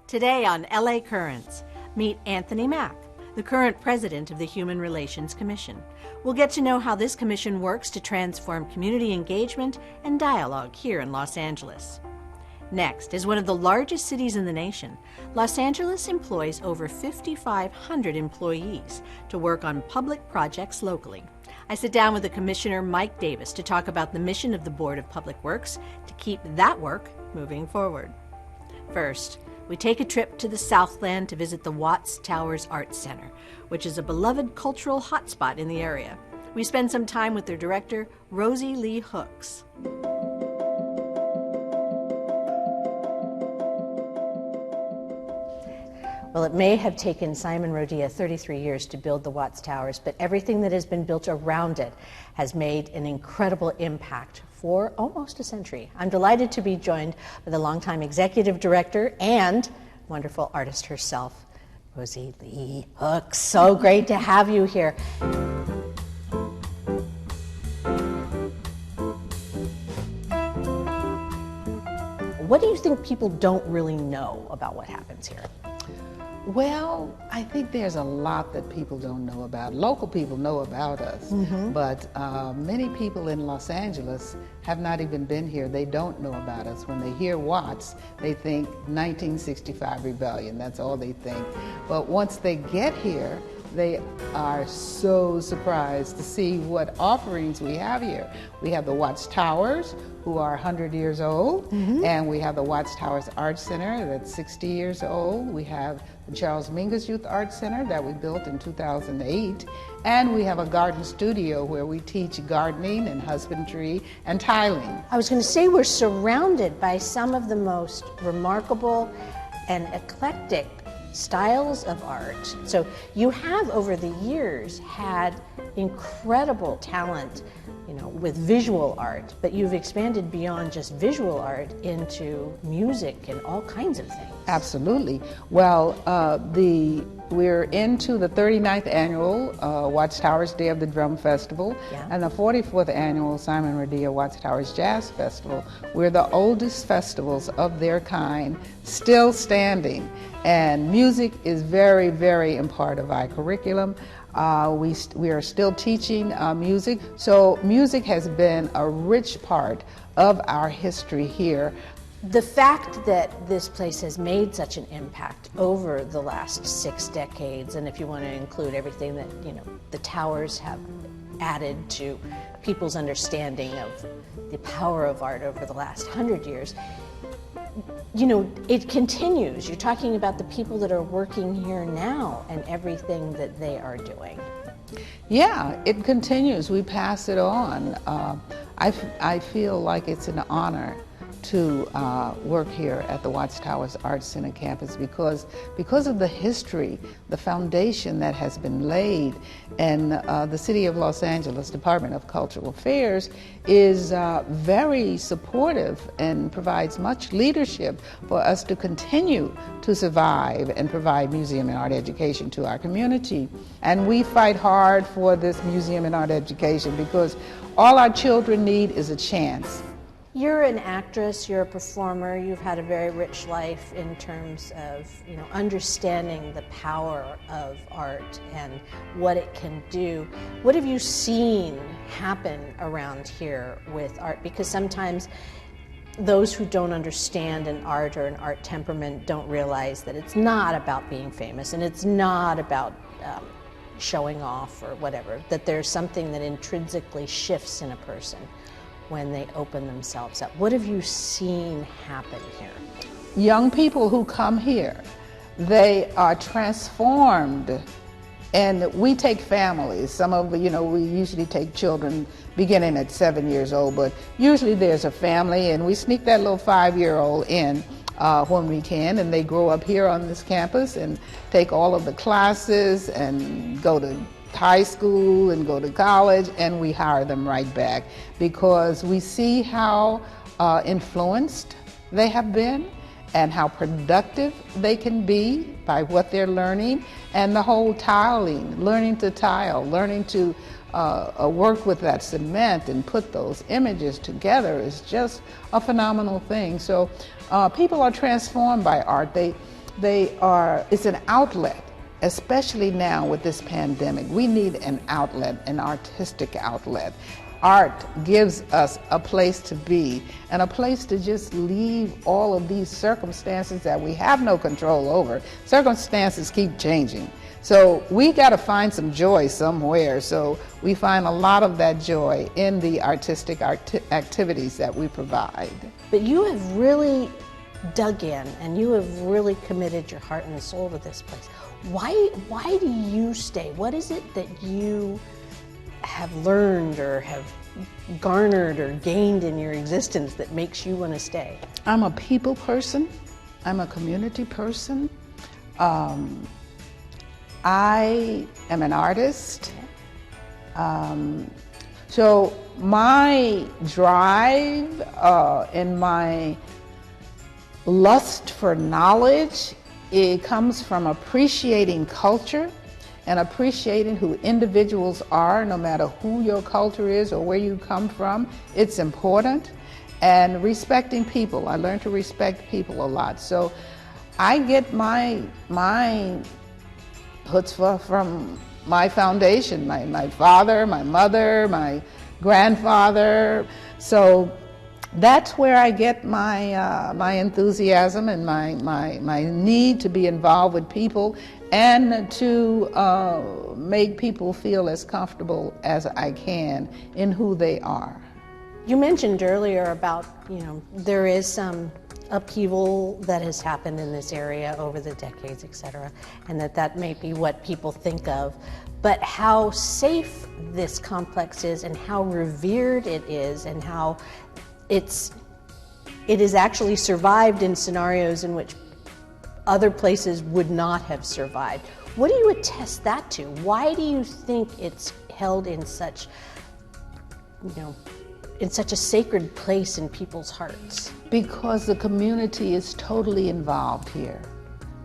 Today on LA Currents, meet Anthony Mack, the current president of the Human Relations Commission. We'll get to know how this commission works to transform community engagement and dialogue here in Los Angeles. Next, as one of the largest cities in the nation, Los Angeles employs over 5,500 employees to work on public projects locally. I sit down with the Commissioner Mike Davis to talk about the mission of the Board of Public Works to keep that work moving forward. First, we take a trip to the Southland to visit the Watts Towers Arts Center, which is a beloved cultural hotspot in the area. We spend some time with their director, Rosie Lee Hooks. Well, it may have taken Simon Rodia 33 years to build the Watts Towers, but everything that has been built around it has made an incredible impact for almost a century. I'm delighted to be joined by the longtime executive director and wonderful artist herself, Rosie Lee Hooks. So great to have you here. What do you think people don't really know about what happens here? Well, I think there's a lot that people don't know about. Local people know about us, but many people in Los Angeles have not even been here. They don't know about us. When they hear Watts, they think 1965 rebellion. That's all they think. But once they get here, they are so surprised to see what offerings we have here. We have the Watts Towers, who are 100 years old, and we have the Watts Towers Arts Center that's 60 years old. We have the Charles Mingus Youth Arts Center that we built in 2008, and we have a garden studio where we teach gardening and husbandry and tiling. I was going to say we're surrounded by some of the most remarkable and eclectic styles of art. So you have over the years had incredible talent, with visual art, but you've expanded beyond just visual art into music and all kinds of things. Absolutely. Well, we're into the 39th annual Watts Towers Day of the Drum Festival and the 44th annual Simon Rodia Watts Towers Jazz Festival. We're the oldest festivals of their kind, still standing, and music is very, very important of our curriculum. We are still teaching music, so music has been a rich part of our history here. The fact that this place has made such an impact over the last 6 decades, and if you want to include everything that the towers have added to people's understanding of the power of art over the last 100 years, it continues. You're talking about the people that are working here now and everything that they are doing. Yeah, it continues. We pass it on. I feel like it's an honor to work here at the Watts Towers Arts Center campus because of the history, the foundation that has been laid, and the City of Los Angeles Department of Cultural Affairs is very supportive and provides much leadership for us to continue to survive and provide museum and art education to our community. And we fight hard for this museum and art education because all our children need is a chance. You're an actress, you're a performer, you've had a very rich life in terms of, understanding the power of art and what it can do. What have you seen happen around here with art? Because sometimes those who don't understand an art or an art temperament don't realize that it's not about being famous and it's not about showing off or whatever, that there's something that intrinsically shifts in a person when they open themselves up. What have you seen happen here? Young people who come here, they are transformed, and we take families. Some of, we usually take children beginning at 7 years old, but usually there's a family, and we sneak that little 5-year-old in when we can, and they grow up here on this campus and take all of the classes and go to high school and go to college, and we hire them right back because we see how influenced they have been and how productive they can be by what they're learning, and the whole tiling, learning to tile, learning to work with that cement and put those images together is just a phenomenal thing. So people are transformed by art. It's an outlet, especially now with this pandemic. We need an outlet, an artistic outlet. Art gives us a place to be and a place to just leave all of these circumstances that we have no control over. Circumstances keep changing. So we got to find some joy somewhere. So we find a lot of that joy in the artistic activities that we provide. But you have really dug in and you have really committed your heart and soul to this place. Why do you stay? What is it that you have learned or have garnered or gained in your existence that makes you want to stay? I'm a people person. I'm a community person. I am an artist. So my drive and my lust for knowledge, it comes from appreciating culture and appreciating who individuals are, no matter who your culture is or where you come from. It's important. And respecting people. I learned to respect people a lot. So I get my chutzpah from my foundation, my father, my mother, my grandfather. So that's where I get my enthusiasm and my need to be involved with people and to make people feel as comfortable as I can in who they are. You mentioned earlier about, there is some upheaval that has happened in this area over the decades, et cetera, and that may be what people think of. But how safe this complex is and how revered it is and how it has actually survived in scenarios in which other places would not have survived. What do you attest that to? Why do you think it's held in such, in such a sacred place in people's hearts? Because the community is totally involved here.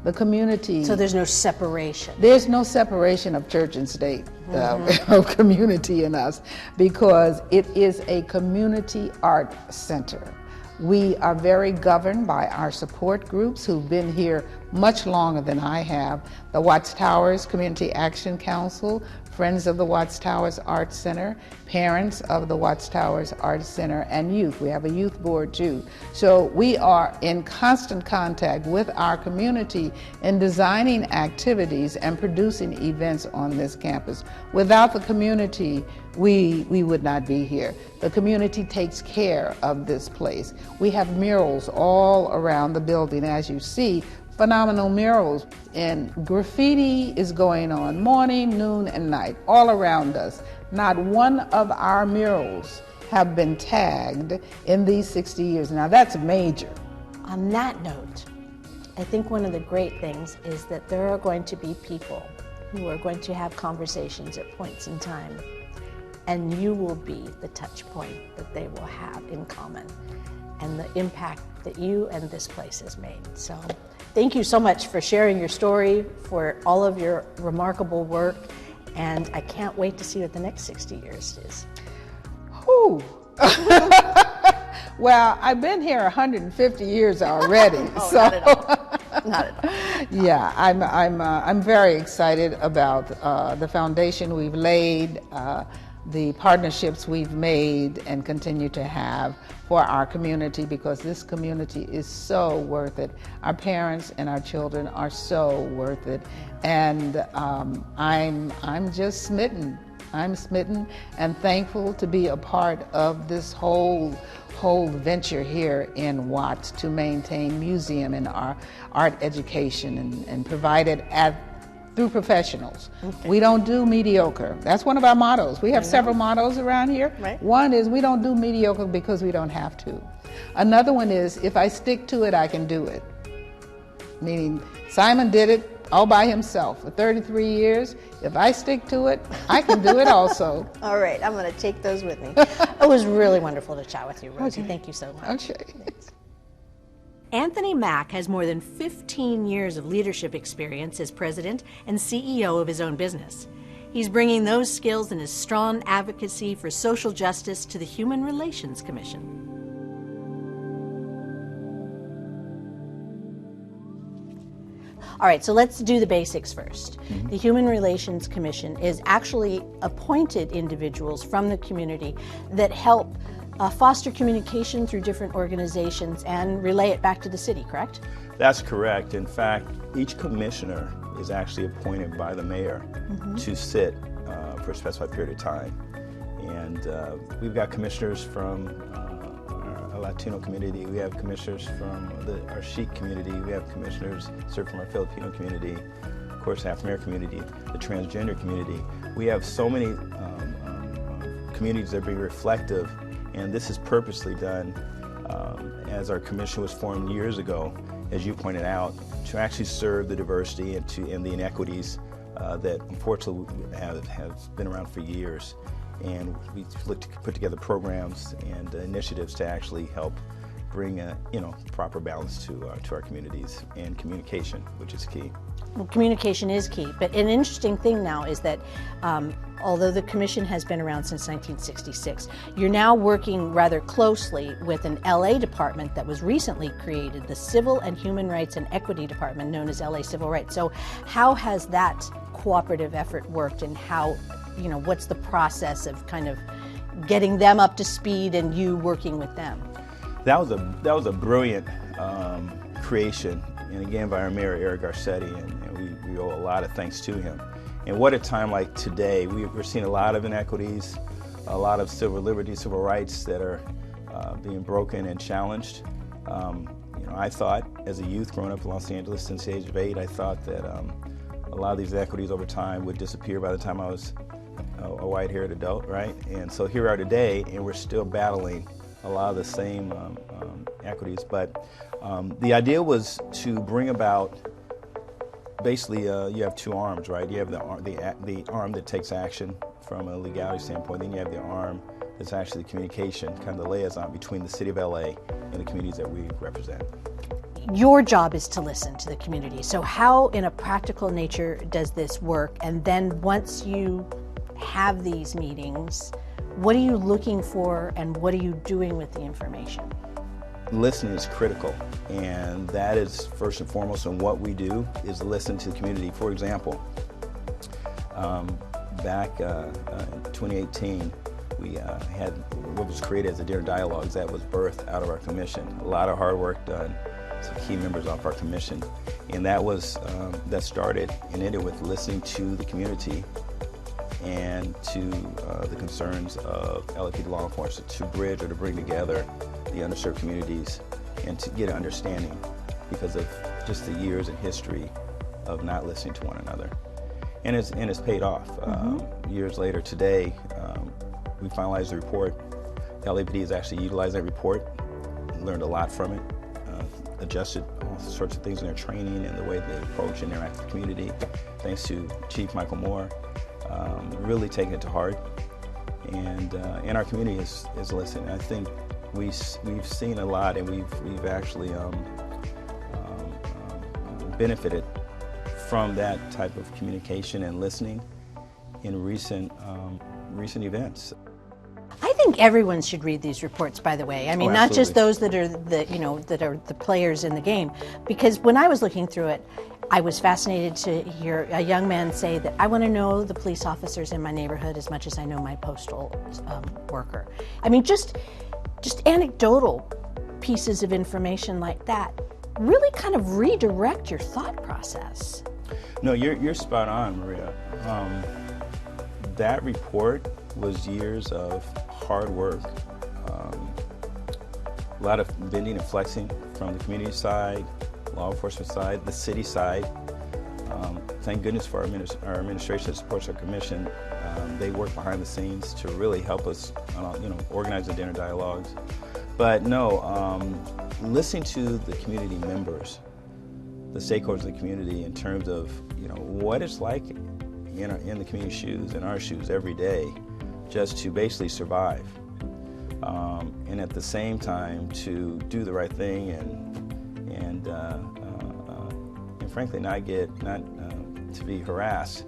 The community. So there's no separation. There's no separation of church and state, of community and us, because it is a community art center. We are very governed by our support groups who've been here much longer than I have. The Watts Towers Community Action Council, Friends of the Watts Towers Art Center, parents of the Watts Towers Art Center, and youth. We have a youth board too. So we are in constant contact with our community in designing activities and producing events on this campus. Without the community, we would not be here. The community takes care of this place. We have murals all around the building, as you see, phenomenal murals, and graffiti is going on morning, noon, and night all around us. Not one of our murals have been tagged in these 60 years. Now that's major. On that note, I think one of the great things is that there are going to be people who are going to have conversations at points in time, and you will be the touch point that they will have in common and the impact that you and this place has made. So thank you so much for sharing your story, for all of your remarkable work, and I can't wait to see what the next 60 years is. Whew. Well, I've been here 150 years already. Oh, so not at all. Not at all. Yeah, I'm very excited about the foundation we've laid, the partnerships we've made and continue to have for our community, because this community is so worth it. Our parents and our children are so worth it, and I'm just smitten. I'm smitten and thankful to be a part of this whole venture here in Watts to maintain museum and our art education and provide it through professionals. Okay. We don't do mediocre. That's one of our mottos. We have several mottos around here. Right. One is we don't do mediocre because we don't have to. Another one is if I stick to it, I can do it. Meaning Simon did it all by himself for 33 years. If I stick to it, I can do it also. All right, I'm going to take those with me. It was really wonderful to chat with you, Rosie. Okay. Thank you so much. Okay. Thanks. Anthony Mack has more than 15 years of leadership experience as president and CEO of his own business. He's bringing those skills and his strong advocacy for social justice to the Human Relations Commission. All right, so let's do the basics first. The Human Relations Commission is actually appointed individuals from the community that help foster communication through different organizations and relay it back to the city, correct? That's correct. In fact, each commissioner is actually appointed by the mayor to sit for a specified period of time. And we've got commissioners from our Latino community, we have commissioners from our Sikh community, we have commissioners served from our Filipino community, of course, African American community, the transgender community. We have so many communities that are being reflective, and this is purposely done as our commission was formed years ago, as you pointed out, to actually serve the diversity and the inequities that unfortunately have been around for years. And we look to put together programs and initiatives to actually help bring a proper balance to our communities and communication, which is key. Well, communication is key, but an interesting thing now is that although the commission has been around since 1966, you're now working rather closely with an LA department that was recently created, the Civil and Human Rights and Equity Department, known as LA Civil Rights. So how has that cooperative effort worked, and how, what's the process of kind of getting them up to speed and you working with them? That was a brilliant creation, and again by our mayor Eric Garcetti, and we owe a lot of thanks to him. And what a time like today, we're seeing a lot of inequities, a lot of civil liberties, civil rights that are being broken and challenged. I thought as a youth growing up in Los Angeles since the age of 8, I thought that a lot of these equities over time would disappear by the time I was a white-haired adult, right? And so here we are today, and we're still battling a lot of the same equities. But the idea was to bring about, basically, you have two arms, right? You have the arm that takes action from a legality standpoint, then you have the arm that's actually the communication, kind of the liaison between the city of LA and the communities that we represent. Your job is to listen to the community. So how, in a practical nature, does this work? And then once you have these meetings, what are you looking for and what are you doing with the information? Listening is critical, and that is first and foremost, and what we do is listen to the community. For example, back in 2018, we had what was created as a Dinner Dialogues that was birthed out of our commission. A lot of hard work done, some key members of our commission, and that was that started and ended with listening to the community and to the concerns of LAPD law enforcement to bridge or to bring together the underserved communities and to get an understanding because of just the years and history of not listening to one another. And it's paid off. Years later today, we finalized the report. LAPD has actually utilized that report, learned a lot from it, adjusted all sorts of things in their training and the way they approach and interact with the community, thanks to Chief Michael Moore. Really taking it to heart, and our community is listening. I think we've seen a lot, and we've actually benefited from that type of communication and listening in recent events. I think everyone should read these reports, by the way. I mean, not just those that are the players in the game, because when I was looking through it, I was fascinated to hear a young man say that I want to know the police officers in my neighborhood as much as I know my postal worker. I mean, just anecdotal pieces of information like that really kind of redirect your thought process. No, you're spot on, Maria. That report was years of hard work, a lot of bending and flexing from the community side, law enforcement side, the city side. Thank goodness for our administration that supports our commission. They work behind the scenes to really help us, organize the Dinner Dialogues. But no, listening to the community members, the stakeholders of the community in terms of what it's like in the community shoes, in our shoes every day, just to basically survive, and at the same time to do the right thing and frankly not to be harassed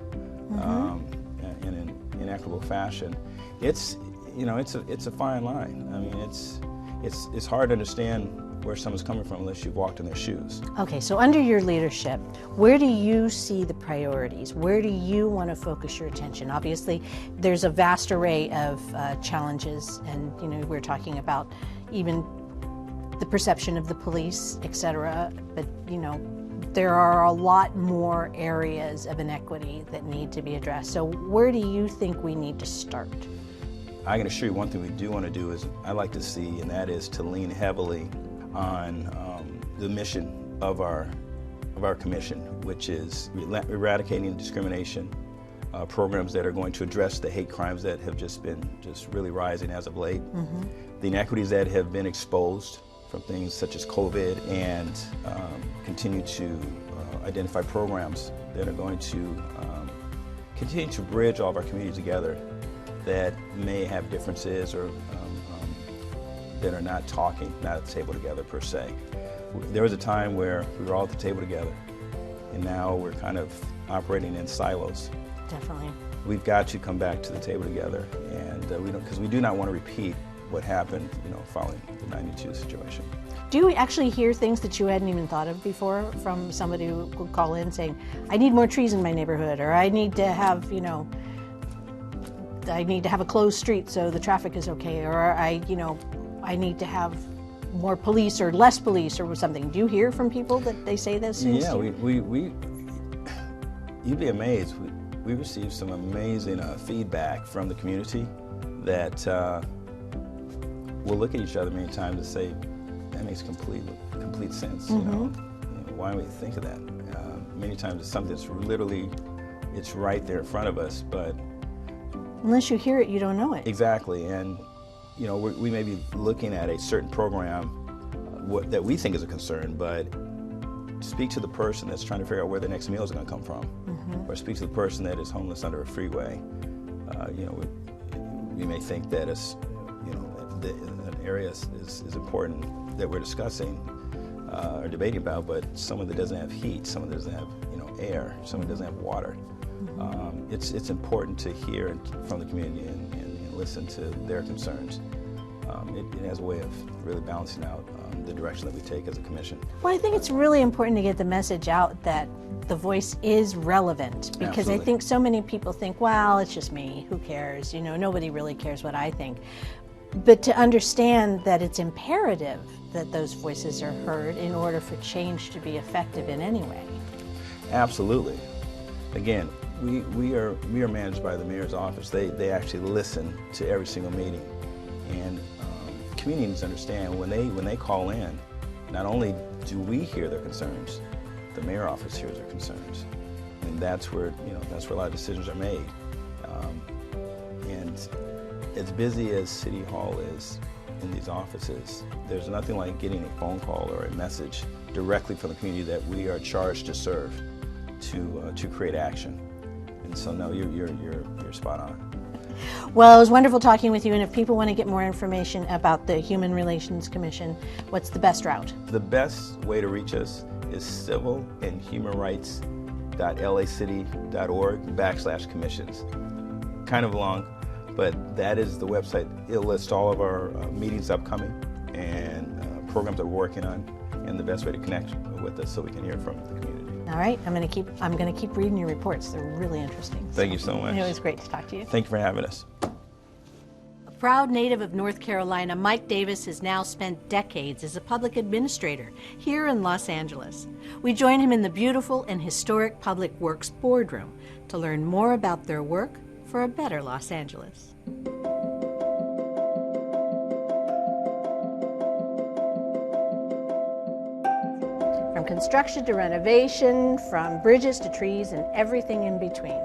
in an inequitable fashion. It's a fine line. I mean, it's hard to understand where someone's coming from unless you've walked in their shoes. Okay, so under your leadership, where do you see the priorities? Where do you want to focus your attention? Obviously, there's a vast array of challenges, and we're talking about even the perception of the police, etc. But there are a lot more areas of inequity that need to be addressed. So where do you think we need to start? I can assure you one thing we do want to do is I like to see, and that is to lean heavily on the mission of our commission, which is eradicating discrimination, programs that are going to address the hate crimes that have just been really rising as of late, the inequities that have been exposed from things such as COVID, and continue to identify programs that are going to continue to bridge all of our communities together that may have differences or that are not talking, not at the table together per se. There was a time where we were all at the table together, and now we're kind of operating in silos. Definitely. We've got to come back to the table together, and because we do not want to repeat what happened, following the '92 situation. Do you actually hear things that you hadn't even thought of before from somebody who would call in saying, "I need more trees in my neighborhood," or "I need to have, I need to have a closed street so the traffic is okay," or I need to have more police or less police or something. Do you hear from people that they say those things? Yeah, you'd be amazed. We received some amazing feedback from the community that we'll look at each other many times and say, that makes complete sense. Why don't we think of that? Many times it's something that's literally, it's right there in front of us, but unless you hear it, you don't know it. Exactly, and we may be looking at a certain program that we think is a concern, but speak to the person that's trying to figure out where the next meal is going to come from, or speak to the person that is homeless under a freeway. We may think that an area is important that we're discussing or debating about, but someone that doesn't have heat, someone that doesn't have air, someone that doesn't have water. It's important to hear from the community and listen to their concerns. It has a way of really balancing out the direction that we take as a commission. Well, I think it's really important to get the message out that the voice is relevant, because Absolutely. I think so many people think, well, it's just me, who cares? Nobody really cares what I think. But to understand that it's imperative that those voices are heard in order for change to be effective in any way. Absolutely. Again, we are managed by the mayor's office. They actually listen to every single meeting, and communities understand when they call in. Not only do we hear their concerns, the mayor's office hears their concerns, and that's where a lot of decisions are made. And as busy as City Hall is in these offices, there's nothing like getting a phone call or a message directly from the community that we are charged to serve, to create action. And so, no, you're spot on. Well, it was wonderful talking with you, and if people want to get more information about the Human Relations Commission, what's the best route? The best way to reach us is civilandhumanrights.lacity.org/commissions. Kind of long, but that is the website. It'll list all of our meetings upcoming and programs that we're working on, and the best way to connect with us so we can hear from the community. All right, I'm going to keep reading your reports. They're really interesting. Thank you so much. It was great to talk to you. Thank you for having us. A proud native of North Carolina, Mike Davis has now spent decades as a public administrator here in Los Angeles. We join him in the beautiful and historic Public Works Boardroom to learn more about their work for a better Los Angeles. From construction to renovation, from bridges to trees and everything in between,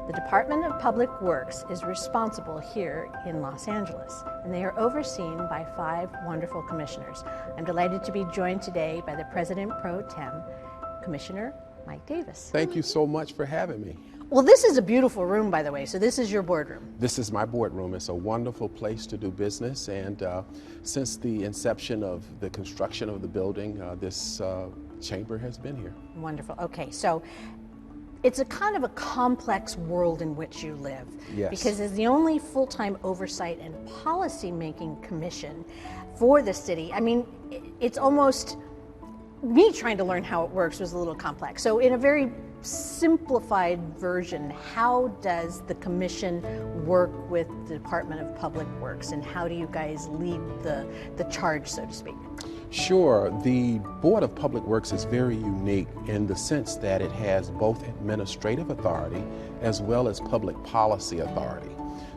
the Department of Public Works is responsible here in Los Angeles, and they are overseen by 5 wonderful commissioners. I'm delighted to be joined today by the President Pro Tem, Commissioner Mike Davis. Thank you so much for having me. Well, this is a beautiful room, by the way, so this is your boardroom. This is my boardroom. It's a wonderful place to do business, and since the inception of the construction of the building, this chamber has been here. Wonderful. Okay, so it's a kind of a complex world in which you live. Yes. Because as the only full-time oversight and policy-making commission for the city, I mean, it's almost, me trying to learn how it works was a little complex. So in a very simplified version, how does the commission work with the Department of Public Works, and how do you guys lead the charge, so to speak? Sure. The Board of Public Works is very unique in the sense that it has both administrative authority as well as public policy authority.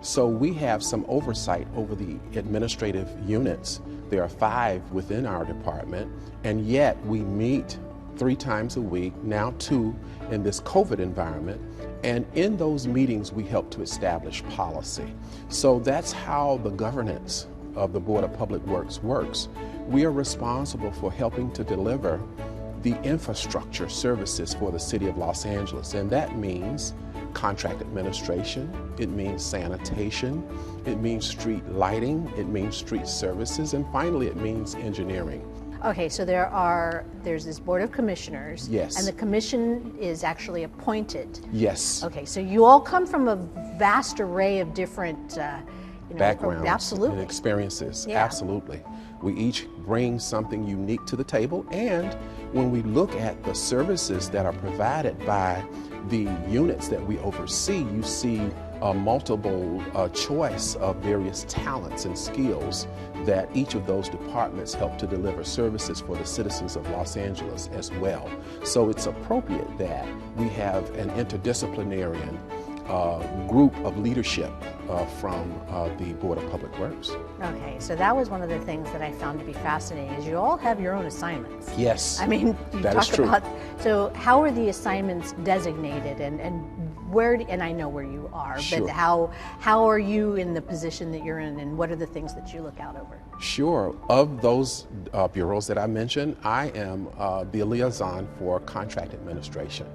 So we have some oversight over the administrative units. There are 5 within our department, and yet we meet 3 times a week, now 2 in this COVID environment. And in those meetings, we help to establish policy. So that's how the governance of the Board of Public Works works. We are responsible for helping to deliver the infrastructure services for the city of Los Angeles, and that means contract administration, it means sanitation, it means street lighting, it means street services, and finally it means engineering. Okay, so there's this Board of Commissioners. Yes. And the commission is actually appointed. Yes. Okay, so you all come from a vast array of different backgrounds absolutely. and experiences. Yeah. Absolutely. We each bring something unique to the table, and when we look at the services that are provided by the units that we oversee, you see a multiple choice of various talents and skills that each of those departments help to deliver services for the citizens of Los Angeles as well. So it's appropriate that we have an interdisciplinary group of leadership from the Board of Public Works. Okay, so that was one of the things that I found to be fascinating, is you all have your own assignments. Yes. I mean, you that talk is true. about, so how are the assignments designated, and where, and I know where you are, Sure. but how are you in the position that you're in, and what are the things that you look out over? Sure. Of those bureaus that I mentioned, I am the liaison for contract administration.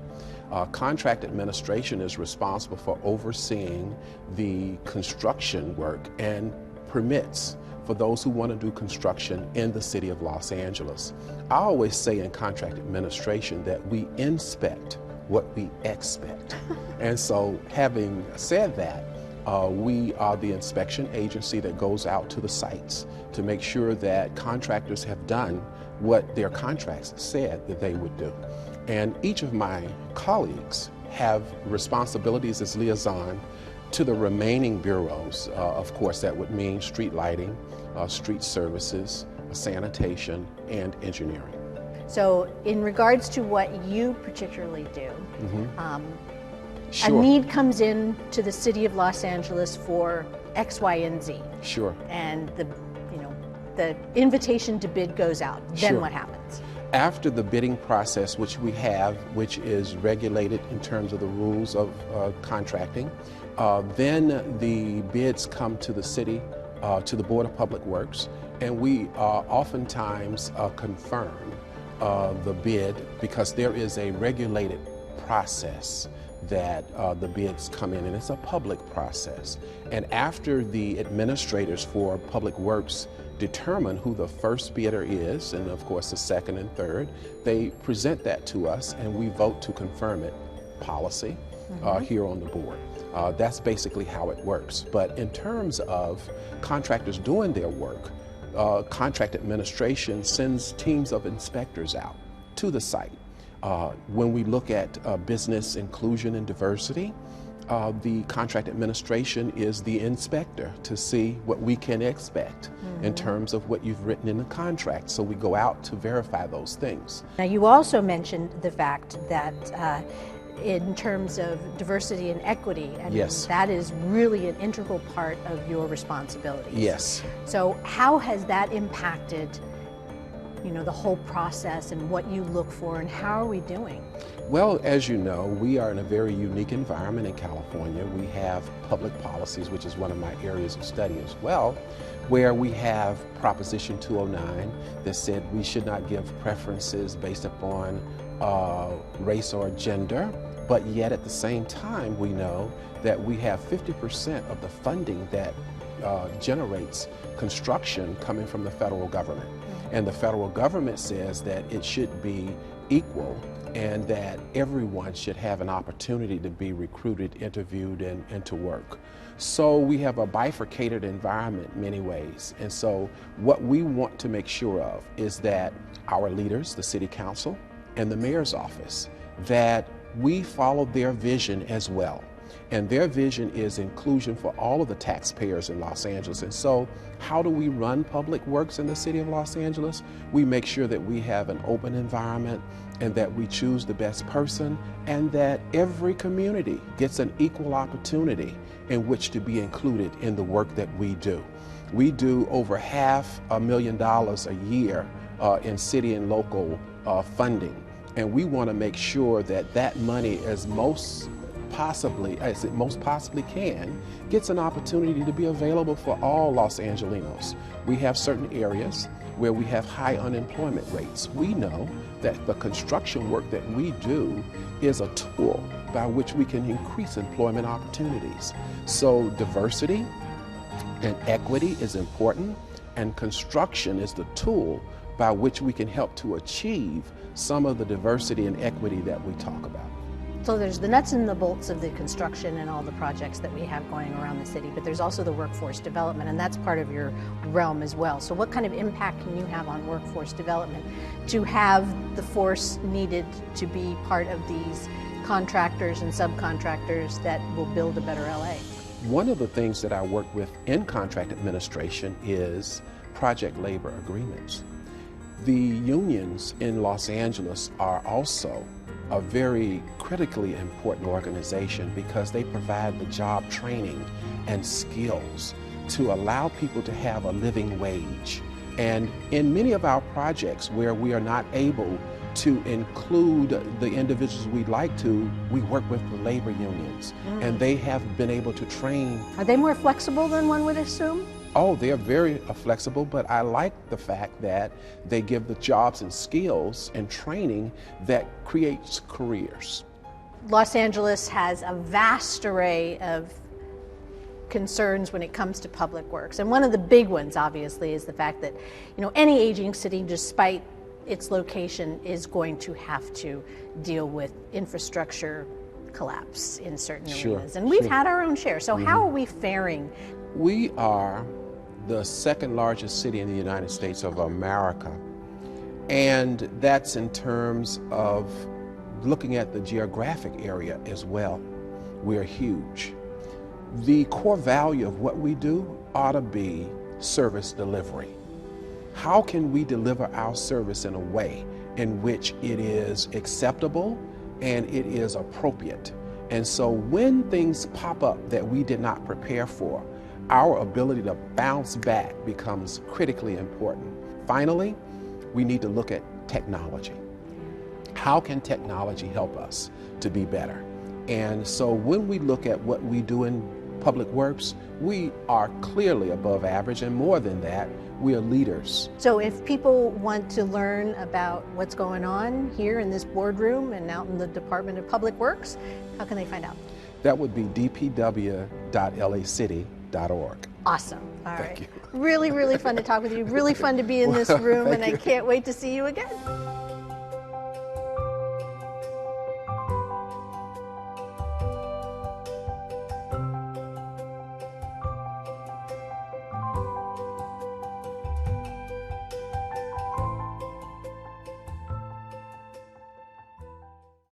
Contract administration is responsible for overseeing the construction work and permits for those who want to do construction in the city of Los Angeles. I always say in contract administration that we inspect what we expect. And so, having said that, we are the inspection agency that goes out to the sites to make sure that contractors have done what their contracts said that they would do. And each of my colleagues have responsibilities as liaison to the remaining bureaus. Of course, that would mean street lighting, street services, sanitation, and engineering. So in regards to what you particularly do, Sure. a need comes in to the city of Los Angeles for X, Y, and Z. Sure. And the invitation to bid goes out. Then Sure. what happens? After the bidding process, which we have, which is regulated in terms of the rules of contracting, then the bids come to the city, to the Board of Public Works, and we oftentimes confirm the bid because there is a regulated process that the bids come in, and it's a public process. And after the administrators for Public Works determine who the first bidder is, and of course the second and third, they present that to us and we vote to confirm it, policy, here on the board. That's basically how it works. But in terms of contractors doing their work, contract administration sends teams of inspectors out to the site. When we look at business inclusion and diversity, the contract administration is the inspector to see what we can expect in terms of what you've written in the contract. So we go out to verify those things. Now, you also mentioned the fact that in terms of diversity and equity, and Yes. that is really an integral part of your responsibilities. Yes. So how has that impacted, the whole process and what you look for, and how are we doing? Well, as you know, we are in a very unique environment in California. We have public policies, which is one of my areas of study as well, where we have Proposition 209 that said we should not give preferences based upon race or gender, but yet at the same time we know that we have 50% of the funding that generates construction coming from the federal government. And the federal government says that it should be equal and that everyone should have an opportunity to be recruited, interviewed, and to work. So we have a bifurcated environment in many ways. And so what we want to make sure of is that our leaders, the city council and the mayor's office, that we follow their vision as well. And their vision is inclusion for all of the taxpayers in Los Angeles. And so how do we run public works in the city of Los Angeles? We make sure that we have an open environment and that we choose the best person, and that every community gets an equal opportunity in which to be included in the work that we do. We do over $500,000 a year in city and local funding, and we want to make sure that that money, as it most possibly can, gets an opportunity to be available for all Los Angelenos. We have certain areas where we have high unemployment rates. We know that the construction work that we do is a tool by which we can increase employment opportunities. So diversity and equity is important, and construction is the tool by which we can help to achieve some of the diversity and equity that we talk about. So there's the nuts and the bolts of the construction and all the projects that we have going around the city, but there's also the workforce development, and that's part of your realm as well. So what kind of impact can you have on workforce development to have the force needed to be part of these contractors and subcontractors that will build a better LA? One of the things that I work with in contract administration is project labor agreements. The unions in Los Angeles are also a very critically important organization because they provide the job training and skills to allow people to have a living wage. And in many of our projects where we are not able to include the individuals we'd like to, we work with the labor unions, and they have been able to train. Are they more flexible than one would assume? Oh, they're very flexible, but I like the fact that they give the jobs and skills and training that creates careers. Los Angeles has a vast array of concerns when it comes to public works. And one of the big ones, obviously, is the fact that, any aging city, despite its location, is going to have to deal with infrastructure collapse in certain areas. And we've had our own share. So how are we faring? We are the second largest city in the United States of America, and that's in terms of looking at the geographic area as well. We're huge. The core value of what we do ought to be service delivery. How can we deliver our service in a way in which it is acceptable and it is appropriate? And so when things pop up that we did not prepare for, our ability to bounce back becomes critically important. Finally, we need to look at technology. How can technology help us to be better? And so when we look at what we do in public works, we are clearly above average, and more than that, we are leaders. So if people want to learn about what's going on here in this boardroom and out in the Department of Public Works, how can they find out? That would be dpw.lacity.org. Awesome. All right. Thank you. Really, really fun to talk with you. Really fun to be in this room, and I can't wait to see you again.